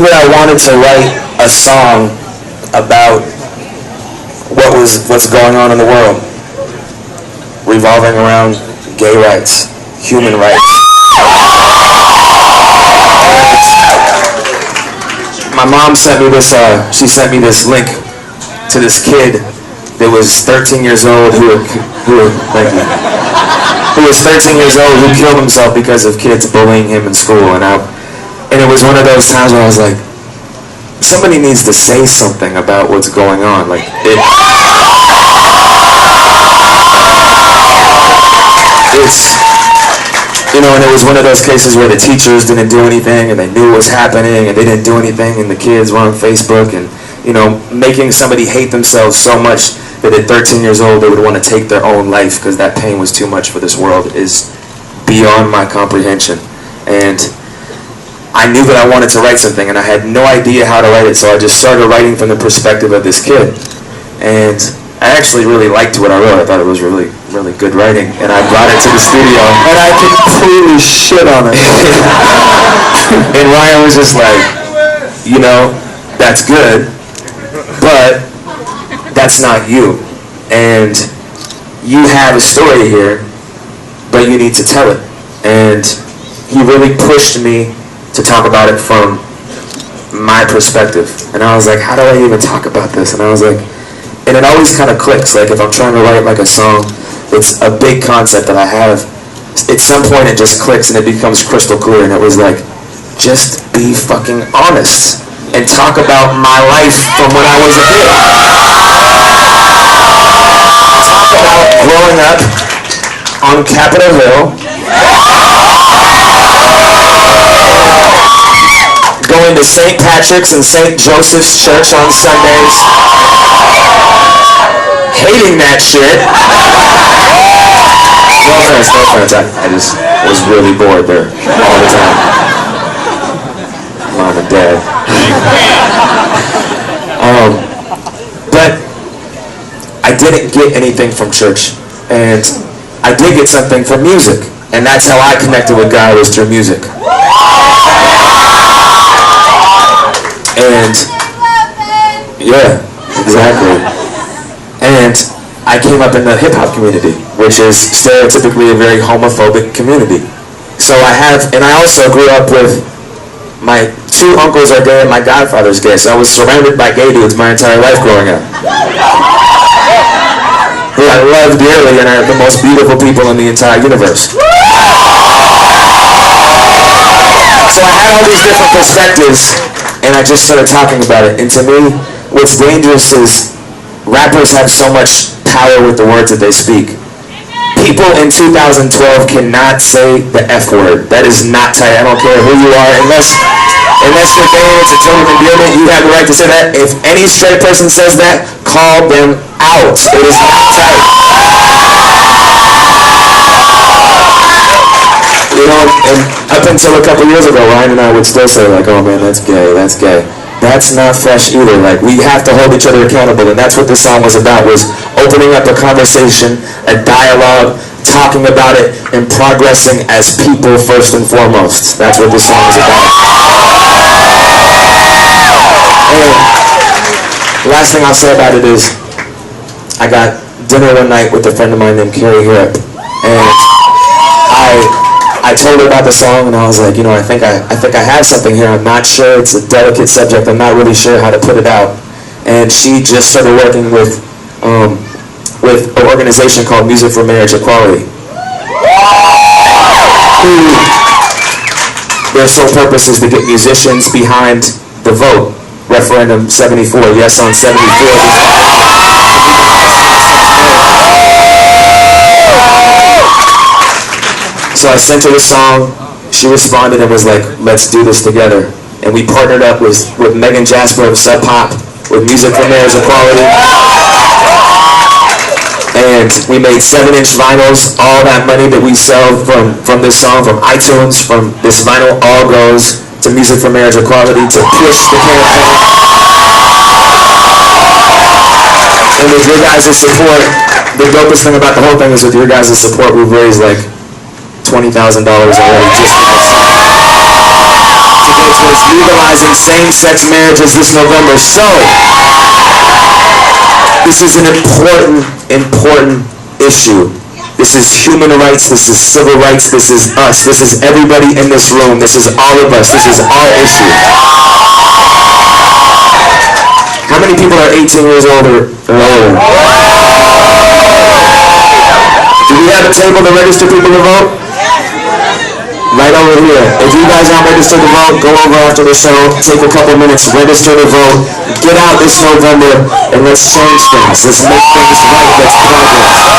that I wanted to write a song about what's going on in the world, revolving around gay rights, human rights. My mom sent me this. She sent me this link to this kid that was 13 years old who was 13 years old who killed himself because of kids bullying him in school, and it was one of those times where I was like, somebody needs to say something about what's going on. Like and it was one of those cases where the teachers didn't do anything and they knew what was happening and they didn't do anything, and the kids were on Facebook and making somebody hate themselves so much that at 13 years old they would want to take their own life because that pain was too much for this world is beyond my comprehension. And I knew that I wanted to write something, and I had no idea how to write it, so I just started writing from the perspective of this kid. And I actually really liked what I wrote. I thought it was really, really good writing, and I brought it to the studio, and I completely shit on it. And Ryan was just like, that's good, but that's not you. And you have a story here, but you need to tell it. And he really pushed me to talk about it from my perspective. And I was like, how do I even talk about this? And I was like, and it always kind of clicks. Like if I'm trying to write like a song, it's a big concept that I have. At some point it just clicks and it becomes crystal clear. And it was like, just be fucking honest and talk about my life from when I was a kid. Talk about growing up on Capitol Hill, going to St. Patrick's and St. Joseph's Church on Sundays, hating that shit. No offense. I just was really bored there all the time. Mom and Dad. But I didn't get anything from church, and I did get something from music, and that's how I connected with God, was through music. And yeah, exactly. And I came up in the hip-hop community, which is stereotypically a very homophobic community. So I also grew up with, my two uncles are gay and my godfather's gay, so I was surrounded by gay dudes my entire life growing up, who I love dearly and are the most beautiful people in the entire universe. So I had all these different perspectives, and I just started talking about it. And to me, what's dangerous is rappers have so much power with the words that they speak. People in 2012 cannot say the F word. That is not tight. I don't care who you are, unless you're gay and it's a term of endearment, you have the right to say that. If any straight person says that, call them out. It is not tight. And up until a couple years ago, Ryan and I would still say, like, oh man, that's gay, that's gay. That's not fresh either. Like, we have to hold each other accountable, and that's what this song was about, was opening up a conversation, a dialogue, talking about it, and progressing as people first and foremost. That's what this song is about. And last thing I'll say about it is, I got dinner one night with a friend of mine named Carrie Harrop, and I told her about the song, and I was like, I think I have something here. I'm not sure. It's a delicate subject. I'm not really sure how to put it out. And she just started working with an organization called Music for Marriage Equality. Their sole purpose is to get musicians behind the vote. Referendum 74, yes on 74. So I sent her the song, she responded and was like, let's do this together. And we partnered up with Megan Jasper of Sub Pop, with Music for Marriage Equality. And we made 7-inch vinyls. All that money that we sell from this song, from iTunes, from this vinyl, all goes to Music for Marriage Equality to push the campaign. And with your guys' support, the dopest thing about the whole thing is with your guys' support, we've raised like $20,000 already just for this. to go towards legalizing same-sex marriages this November. So, this is an important issue. This is human rights, this is civil rights, this is us, this is everybody in this room, this is all of us, this is our issue. How many people are 18 years old or older? Do we have a table to register people to vote? Right over here. If you guys aren't registered to vote, go over after the show, take a couple minutes, register to vote, get out this November, and let's change things. Let's make things right. Let's progress.